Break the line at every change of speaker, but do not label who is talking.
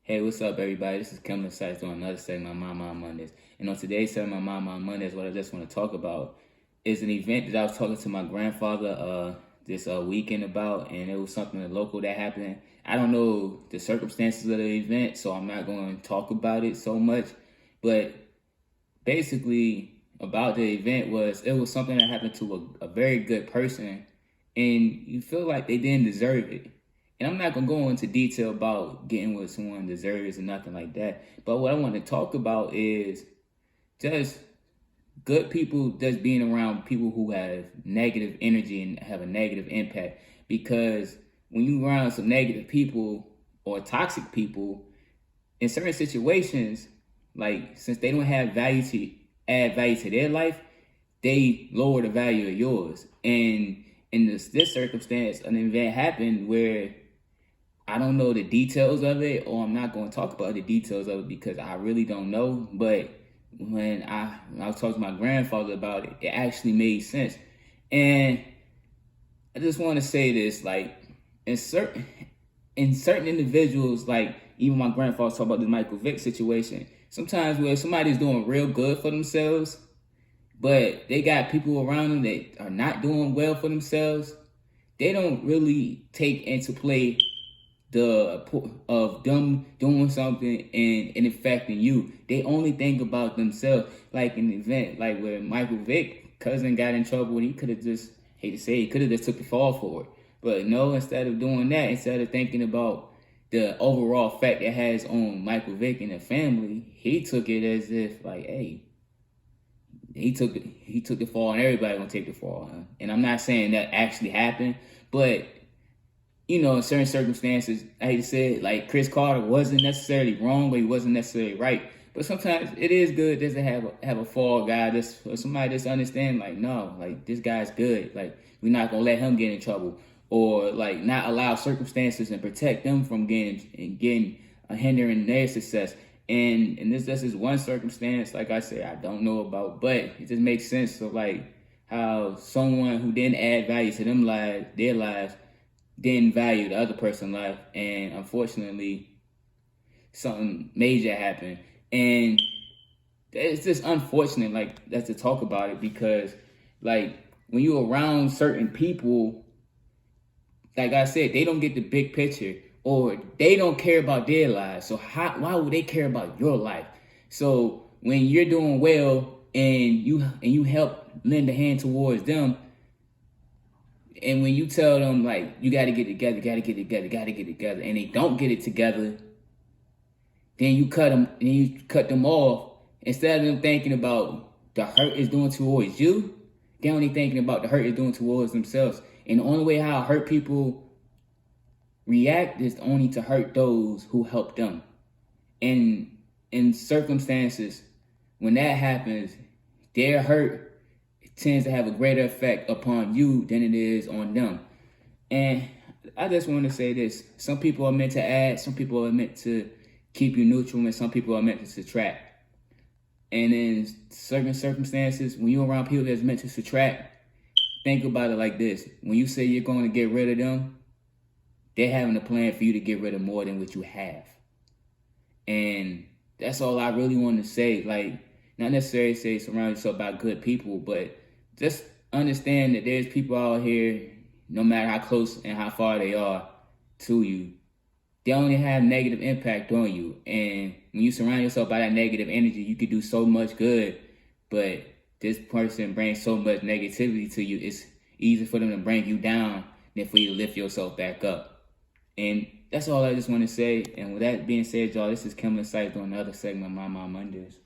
Hey, what's up, everybody? This is Kevin Sykes doing another segment of My Mind Mondays. And on today's segment of My Mind Mondays, what I just want to talk about is an event that I was talking to my grandfather this weekend about, and it was something local that happened. I don't know the circumstances of the event, so I'm not going to talk about it so much. But basically, about the event it was something that happened to a very good person, and you feel like they didn't deserve it. And I'm not gonna go into detail about getting what someone deserves or nothing like that. But what I want to talk about is just good people, just being around people who have negative energy and have a negative impact. Because when you around some negative people or toxic people in certain situations, like since they don't have value to add value to their life, they lower the value of yours. And in this circumstance, an event happened where I don't know the details of it, or I'm not going to talk about the details of it because I really don't know. But when I was talking to my grandfather about it, it actually made sense. And I just want to say this, like in certain individuals, like even my grandfather talked about the Michael Vick situation. Sometimes where somebody's doing real good for themselves, but they got people around them that are not doing well for themselves, they don't really take into play of them doing something and affecting you. They only think about themselves. Like an event like where Michael Vick cousin got in trouble, and he could have just, hate to say, he could have just took the fall for it. But no, instead of doing that, instead of thinking about the overall effect it has on Michael Vick and the family, he took it as if like, hey, he took the fall and everybody gonna take the fall. Huh? And I'm not saying that actually happened, but you know, in certain circumstances, I hate to say it, like Chris Carter wasn't necessarily wrong, but he wasn't necessarily right. But sometimes it is good just to have a fall guy, just or somebody just understand, like, no, like this guy's good. Like we're not gonna let him get in trouble, or like not allow circumstances and protect them from getting hindering their success. And this is one circumstance, like I said, I don't know about, but it just makes sense of like how someone who didn't add value to their lives didn't value the other person's life, and unfortunately something major happened. And it's just unfortunate, like, that's to talk about it, because like when you're around certain people, like I said, they don't get the big picture, or they don't care about their lives. So why would they care about your life? So when you're doing well and you help lend a hand towards them, and when you tell them like you got to get together, and they don't get it together, then you cut them off. Instead of them thinking about the hurt it's doing towards you, they're only thinking about the hurt it's doing towards themselves. And the only way how hurt people react is only to hurt those who help them. And in circumstances, when that happens, their hurt tends to have a greater effect upon you than it is on them. And I just want to say this. Some people are meant to add, some people are meant to keep you neutral, and some people are meant to subtract. And in certain circumstances, when you're around people that's meant to subtract, think about it like this. When you say you're going to get rid of them, they're having a plan for you to get rid of more than what you have. And that's all I really want to say. Like, not necessarily say surround yourself by good people, but just understand that there's people out here, no matter how close and how far they are to you, they only have negative impact on you. And when you surround yourself by that negative energy, you could do so much good, but this person brings so much negativity to you, it's easy for them to bring you down than for you to lift yourself back up. And that's all I just want to say. And with that being said, y'all, this is Kevin Sykes on another segment of My Mind Mondays.